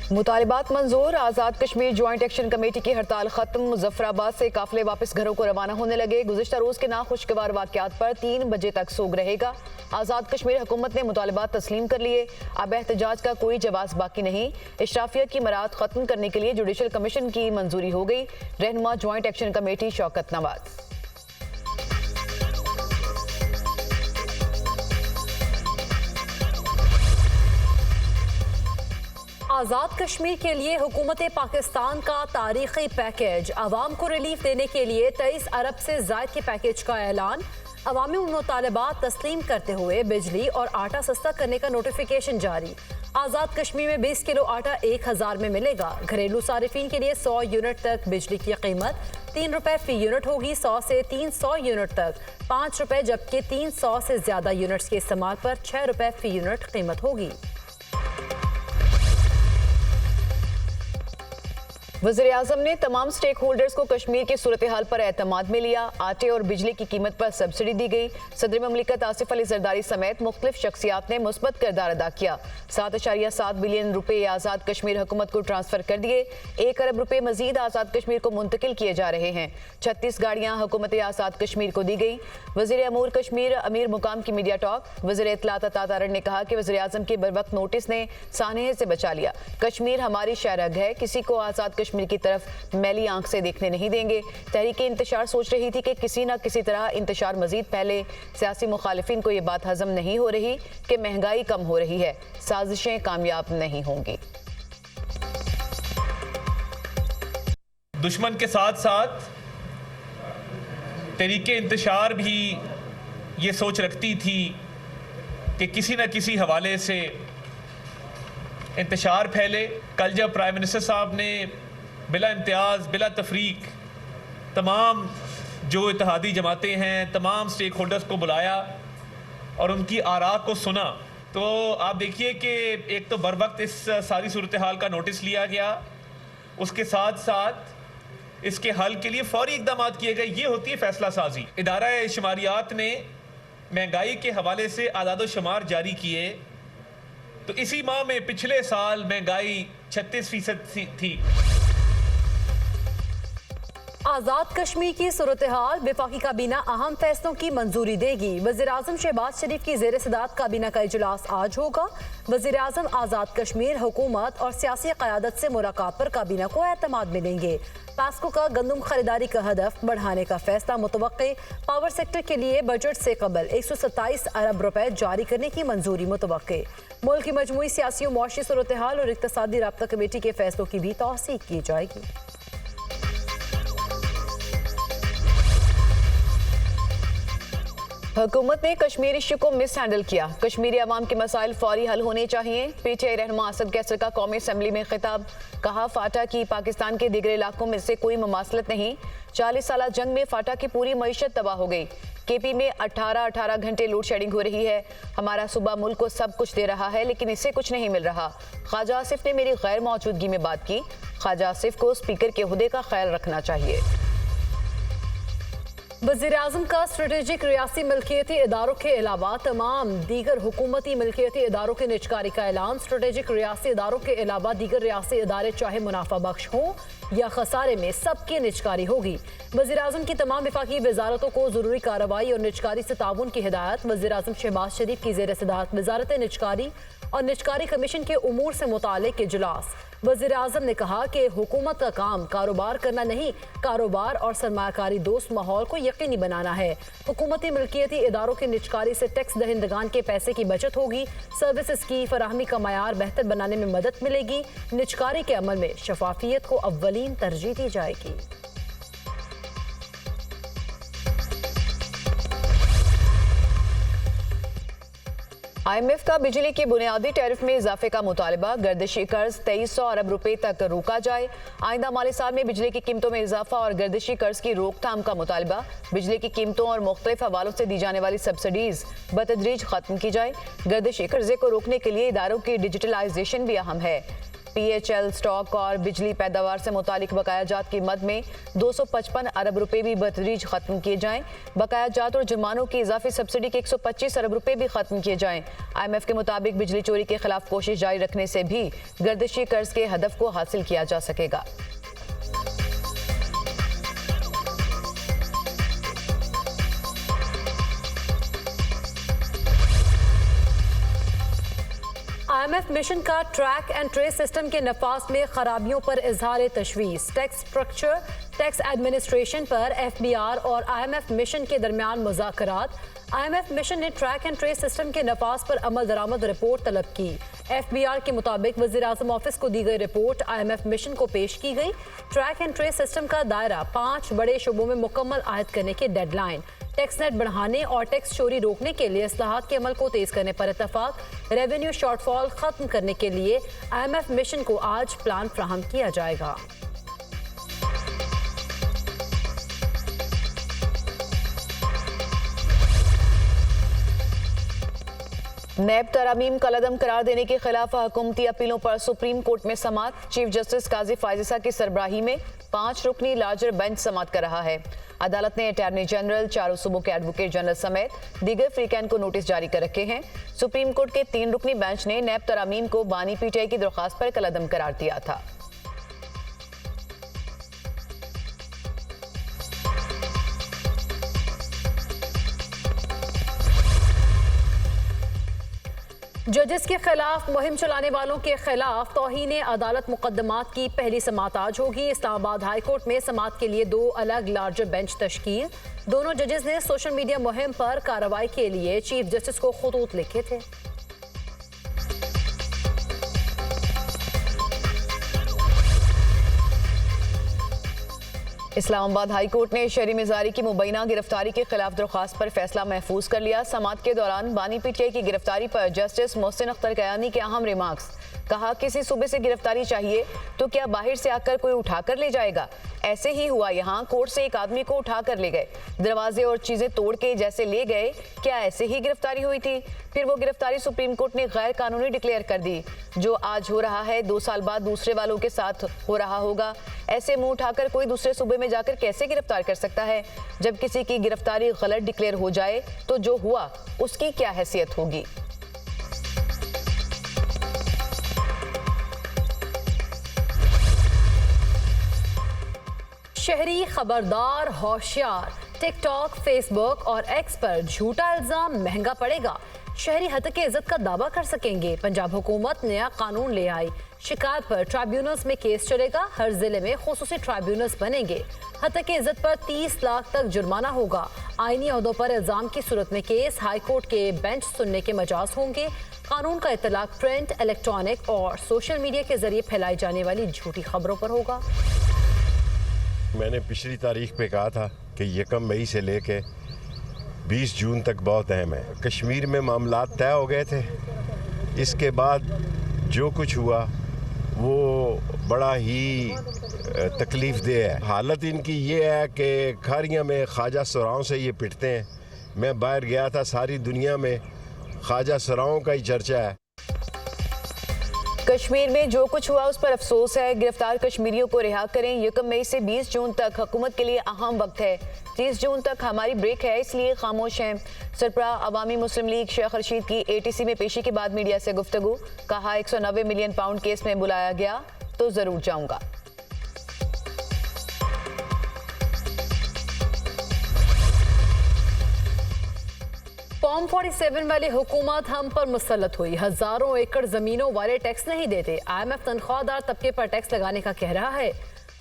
मुतालिबात मंजूर। Azad Kashmir joint action committee की हड़ताल खत्म। मुजफ्फराबाद से काफिले वापस घरों को रवाना होने लगे। गुज़िश्ता रोज के नाखुशगवार वाक़यात पर 3 बजे तक सोग रहेगा। आज़ाद कश्मीर हुकूमत ने मुतालिबात तस्लीम कर लिए। अब एहतजाज का कोई जवाब बाकी नहीं। इशराफिया की मराद खत्म करने के लिए जुडिशल कमीशन की मंजूरी हो गई। रहनुमा joint action committee Shaukat Nawaz. Azad Kashmir के लिए हुकूमत पाकिस्तान का तारीखी पैकेज। अवाम को रिलीफ देने के लिए 23 अरब से ज़ायद के पैकेज का ऐलान। अवामी मुतालबात तस्लीम करते हुए बिजली और आटा सस्ता करने का नोटिफिकेशन जारी। आज़ाद कश्मीर में 20 किलो आटा 1000 में मिलेगा। घरेलू सारिफिन के लिए 100 यूनिट तक बिजली की कीमत 3 रुपए फी यूनिट होगी। 100 से 300 यूनिट तक 5 रुपए, जबकि 300 से ज्यादा यूनिट्स के इस्तेमाल पर 6 रुपए फी यूनिट कीमत होगी। वज़ीर आज़म ने तमाम स्टेक होल्डर्स को कश्मीर की सूरत हाल पर एतमाद में लिया। आटे और बिजली की कीमत पर सब्सिडी दी गई। सदर ममलिकत आसिफ अली जरदारी समेत मुख्तलिफ शख्सियात ने मुस्बत किरदार अदा किया। 7.7 बिलियन रुपए आज़ाद कश्मीर हुकूमत को ट्रांसफर कर दिए। 1 अरब रुपए मजीद आज़ाद कश्मीर को मुंतकिल किए जा रहे हैं। 36 गाड़ियां हुकूमत आज़ाद कश्मीर को दी गई। वज़ीर अमूर कश्मीर अमीर मुकाम की मीडिया टॉक। वज़ीर इत्तलात अता तारड़ ने कहा कि वज़ीर आज़म के बरवक्त नोटिस ने सानहे से बचा लिया। कश्मीर हमारी शहरग है, किसी को आज़ाद कश्मीर की तरफ मैली आंख से देखने नहीं देंगे। तहरीक इंतशार सोच रही थी कि किसी न किसी तरह इंतशार मजीद पहले। सियासी मुखालिफिन को यह बात हजम नहीं हो रही कि महंगाई कम हो रही है। साजिशें कामयाब नहीं होंगी। दुश्मन के साथ साथ तहरीक इंतशार भी ये सोच रखती थी कि किसी न किसी हवाले से इंतशार फैले। कल जब प्राइम मिनिस्टर साहब ने बिला इम्तियाज़ बिला तफरीक तमाम जो इत्तेहादी जमातें हैं, तमाम स्टेक होल्डर्स को बुलाया और उनकी आरा को सुना, तो आप देखिए कि एक तो बर वक्त इस सारी सूरत हाल का नोटिस लिया गया, उसके साथ साथ इसके हल के लिए फौरी इकदाम किए गए। ये होती है फैसला साजी। इदारा शुमारियात ने महंगाई के हवाले से आदाद व शुमार जारी किए, तो इसी माह में पिछले साल महंगाई 36% थी। आज़ाद कश्मीर की सूरत हाल। वफाकी काबीना अहम फैसलों की मंजूरी देगी। वज़ीर आज़म शहबाज शरीफ की ज़ेर सदारत काबीना का इजलास आज होगा। वज़ीर आज़म आज़ाद कश्मीर हुकूमत और सियासी क़यादत से मुलाकात पर काबीना को एतमाद मिलेंगे। पास्को का गंदम खरीदारी का हदफ बढ़ाने का फैसला मुतवक्के। पावर सेक्टर के लिए बजट से कबल 127 अरब रुपए जारी करने की मंजूरी मुतवक्के। मुल्क की मजमूई सियासी और मुआशी सूरत हाल और इक़्तिसादी राब्ता कमेटी के फैसलों की भी तौसीक की जाएगी। हुकूमत ने कश्मीर इश्यू को मिस हैंडल किया। कश्मीरी अवाम के मसाइल फौरी हल होने चाहिए। पीटीआई रहनुमा असद कैसर का कौमी असम्बली में खिताब। कहा, फाटा की पाकिस्तान के दीगर इलाकों में से कोई मुमासलत नहीं। 40 साल जंग में फाटा की पूरी मईशत तबाह हो गई। केपी में 18 घंटे लोड शेडिंग हो रही है। हमारा सूबा मुल्क को सब कुछ दे रहा है, लेकिन इससे कुछ नहीं मिल रहा। ख्वाजा आसिफ ने मेरी गैर मौजूदगी में बात की। ख्वाजा आसिफ को स्पीकर के ओहदे का ख्याल रखना चाहिए। वज़ीर आज़म का स्ट्रेटेजिक रियासी मिल्कियती इदारों के अलावा तमाम दीगर हुकूमती मिल्कियती इदारों की निजकारी का ऐलान। स्ट्रेटेजिक रियासी इदारों के अलावा दीगर रियासी इदारे चाहे मुनाफा बख्श हों या खसारे में, सबकी निजकारी होगी। वज़ीर आज़म की तमाम वफाकी वजारतों को ज़रूरी कार्रवाई और निजकारी से ताउन की हिदायत। वज़ीर आज़म शहबाज शरीफ की ज़ेर सदारत वजारत निजकारी और निजकारी कमीशन के उमूर से मुतालिक इजलास। वज़ीर आज़म ने कहा कि हुकूमत का काम कारोबार करना नहीं, कारोबार और सरमाकारी दोस्त माहौल को यकीनी बनाना है। हुकूमती मिल्कियती इदारों की निजकारी से टैक्स दहिंदगान के पैसे की बचत होगी। सर्विसेज की फराहमी का मयार बेहतर बनाने में मदद मिलेगी। निजकारी के अमल में शफाफियत को अव्वलीन तरजीह दी जाएगी। IMF का बिजली के बुनियादी टैरिफ में इजाफे का मुतालबा। गर्दिशी कर्ज 2300 अरब रुपए तक रोका जाए। आइंदा माली साल में बिजली की कीमतों में इजाफा और गर्दिशी कर्ज की रोकथाम का मुतालबा। बिजली की कीमतों और मुख्तलिफ हवालों से दी जाने वाली सब्सिडीज बतदरीज खत्म की जाए। गर्दिशी कर्जे को रोकने के लिए इदारों की डिजिटलाइजेशन भी अहम है। PHL स्टॉक और बिजली पैदावार से मुतालिक बकाया जात की मद में 255 अरब रुपए भी बतदरीज खत्म किए जाएं। बकाया जात और जुर्मानों की इजाफी सब्सिडी के 125 अरब रुपए भी खत्म किए जाएं। IMF के मुताबिक बिजली चोरी के खिलाफ कोशिश जारी रखने से भी गर्दिशी कर्ज के हदफ को हासिल किया जा सकेगा। IMF मिशन का ट्रैक एंड ट्रेस सिस्टम के नफाज में खराबियों पर इजहार तशवीश। टैक्स स्ट्रक्चर, टैक्स एडमिनिस्ट्रेशन पर FBR और IMF मिशन के दरमियान मुज़ाकरात। IMF मिशन ने ट्रैक एंड ट्रेस सिस्टम के नफाज पर अमल दरामद रिपोर्ट तलब की। FBR के मुताबिक वज़ीर-ए-आज़म ऑफिस को दी गई रिपोर्ट IMF मिशन को पेश की गई। ट्रैक एंड ट्रेस सिस्टम का दायरा 5 बड़े शोबों में मुकम्मल आयद करने की डेडलाइन, टैक्स नेट बढ़ाने और टैक्स चोरी रोकने के लिए इस्लाहात के अमल को तेज करने पर इत्तफाक, रेवेन्यू शॉर्टफॉल खत्म करने के लिए IMF मिशन को आज प्लान फ्राहम किया जाएगा। नैब तरामीम कलअदम करार देने के खिलाफ हुकूमती अपीलों पर सुप्रीम कोर्ट में समात। चीफ जस्टिस काजी फायजिसा की सरबराही में 5 रुकनी लार्जर बेंच समात कर रहा है। अदालत ने अटॉर्नी जनरल, चारों सूबों के एडवोकेट जनरल समेत दीगर फ्रीकैन को नोटिस जारी कर रखे हैं। सुप्रीम कोर्ट के 3 रुकनी बेंच ने नैब तरामीम को बानी PTI की दरख्वास्त पर कलअदम करार दिया था। जजेस के खिलाफ मुहिम चलाने वालों के खिलाफ तौहीन अदालत मुकदमात की पहली समात आज होगी। इस्लामाबाद हाई कोर्ट में समात के लिए 2 अलग लार्जर बेंच तश्कील। दोनों जजेस ने सोशल मीडिया मुहिम पर कार्रवाई के लिए चीफ जस्टिस को खुतूत लिखे थे। इस्लामाबाद हाई कोर्ट ने शहरी मिजारी की मुबैना गिरफ्तारी के खिलाफ दरख्वास्त पर फैसला महफूज कर लिया। समात के दौरान बानी PTI की गिरफ्तारी पर जस्टिस मोहसिन अख्तर कयानी के अहम रिमार्क्स। कहा, किसी सूबे से गिरफ्तारी चाहिए तो क्या बाहर से आकर कोई उठा कर ले जाएगा? ऐसे ही हुआ यहाँ। कोर्ट से एक आदमी को उठा कर ले गए, दरवाजे और चीजें तोड़ के जैसे ले गए। क्या ऐसे ही गिरफ्तारी हुई थी? फिर वो गिरफ्तारी सुप्रीम कोर्ट ने गैर कानूनी डिक्लेयर कर दी। जो आज हो रहा है 2 साल बाद दूसरे वालों के साथ हो रहा होगा। ऐसे मुंह उठाकर कोई दूसरे सूबे में जाकर कैसे गिरफ्तार कर सकता है? जब किसी की गिरफ्तारी गलत डिक्लेयर हो जाए तो जो हुआ उसकी क्या हैसियत होगी? शहरी खबरदार, होशियार। टिकटॉक, फेसबुक और एक्स पर झूठा इल्जाम महंगा पड़ेगा। शहरी हतके इज्जत का दावा कर सकेंगे। पंजाब हुकूमत नया कानून ले आई। शिकायत पर ट्राइब्यूनल्स में केस चलेगा। हर जिले में खुसूसी ट्राइब्यूनल्स बनेंगे। हतके इज्जत पर 30 लाख तक जुर्माना होगा। आईनी अहदों पर इल्जाम की सूरत में केस हाई कोर्ट के बेंच सुनने के मजाज होंगे। कानून का इतलाक प्रिंट, इलेक्ट्रॉनिक और सोशल मीडिया के जरिए फैलाई जाने वाली झूठी खबरों पर होगा। मैंने पिछली तारीख पे कहा था कि 1 मई से लेके 20 जून तक बहुत अहम है। कश्मीर में मामलात तय हो गए थे। इसके बाद जो कुछ हुआ वो बड़ा ही तकलीफ दे है। हालत इनकी ये है कि खारियाँ में ख्वाजा सराओं से ये पिटते हैं। मैं बाहर गया था, सारी दुनिया में ख्वाजा सराओं का ही चर्चा है। कश्मीर में जो कुछ हुआ उस पर अफसोस है। गिरफ्तार कश्मीरियों को रिहा करें। 1 मई से 20 जून तक हुकूमत के लिए अहम वक्त है। 30 जून तक हमारी ब्रेक है, इसलिए खामोश हैं। सरबराह अवामी मुस्लिम लीग शेख रशीद की ATC में पेशी के बाद मीडिया से गुफ्तगू। कहा, 190 मिलियन पाउंड केस में बुलाया गया तो जरूर जाऊंगा। फॉर्म 47 वाली हुकूमत हम पर मुसल्लत हुई। हजारों एकड़ जमीनों वाले टैक्स नहीं देते। IMF तनख्वाहदार तबके पर टैक्स लगाने का कह रहा है।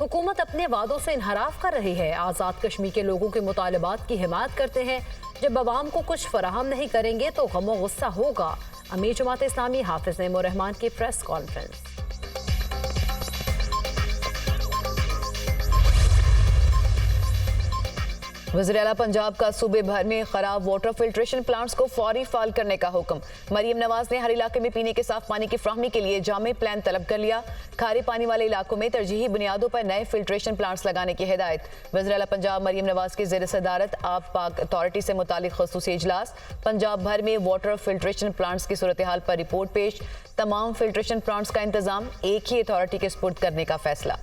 हुकूमत अपने वादों से इनहराफ कर रही है। आज़ाद कश्मीर के लोगों के मुतालबात की हिमायत करते हैं। जब अवाम को कुछ फराहम नहीं करेंगे तो गम गुस्सा होगा। अमीर जमात इस्लामी हाफिज नईम उर रहमान की प्रेस कॉन्फ्रेंस। वज़ीर-ए-आला पंजाब का सूबे भर में खराब वाटर फिल्ट्रेशन प्लांट्स को फौरी फाल करने का हुक्म। मरियम नवाज ने हर इलाके में पीने के साफ पानी की फ्राहमी के लिए जामे प्लान तलब कर लिया। खारे पानी वाले इलाकों में तरजीही बुनियादों पर नए फिल्ट्रेशन प्लांट्स लगाने की हिदायत। वज़ीर-ए-आला पंजाब मरियम नवाज की ज़ेर सदारत आब पाक अथॉरिटी से मुतालिक ख़ुसूसी इजलास। पंजाब भर में वाटर फिल्ट्रेशन प्लांट्स की सूरत हाल पर रिपोर्ट पेश। तमाम फिल्ट्रेशन प्लांट्स का इंतजाम एक ही अथॉरिटी के सुपुर्द करने का फैसला।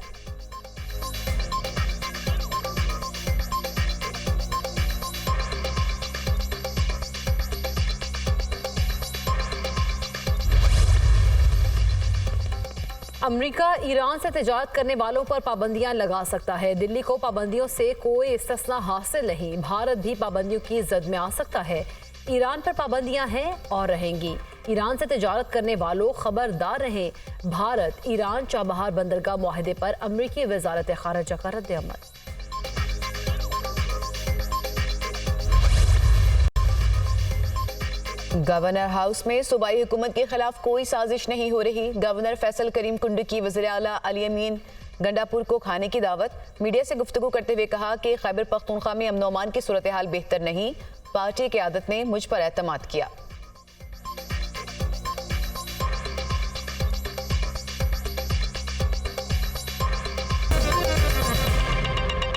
अमेरिका ईरान से तिजारत करने वालों पर पाबंदियां लगा सकता है। दिल्ली को पाबंदियों से कोई इस्तिस्ना हासिल नहीं। भारत भी पाबंदियों की जद में आ सकता है। ईरान पर पाबंदियां हैं और रहेंगी। ईरान से तिजारत करने वालों खबरदार रहें। भारत ईरान चाबहार बंदरगाह मुआहदे पर अमरीकी वजारत खारजा का रद्द-ए-अमल। गवर्नर हाउस में सूबाई हुकूमत के खिलाफ कोई साजिश नहीं हो रही। गवर्नर फैसल करीम कुंड की वज़ीर-ए-आला अली अमीन गंडापुर को खाने की दावत। मीडिया से गुफ्तगू करते हुए कहा कि खैबर पख्तूनख्वा में अमन-ओ-अमान की सूरत हाल बेहतर नहीं। पार्टी क़यादत ने मुझ पर एतमाद किया।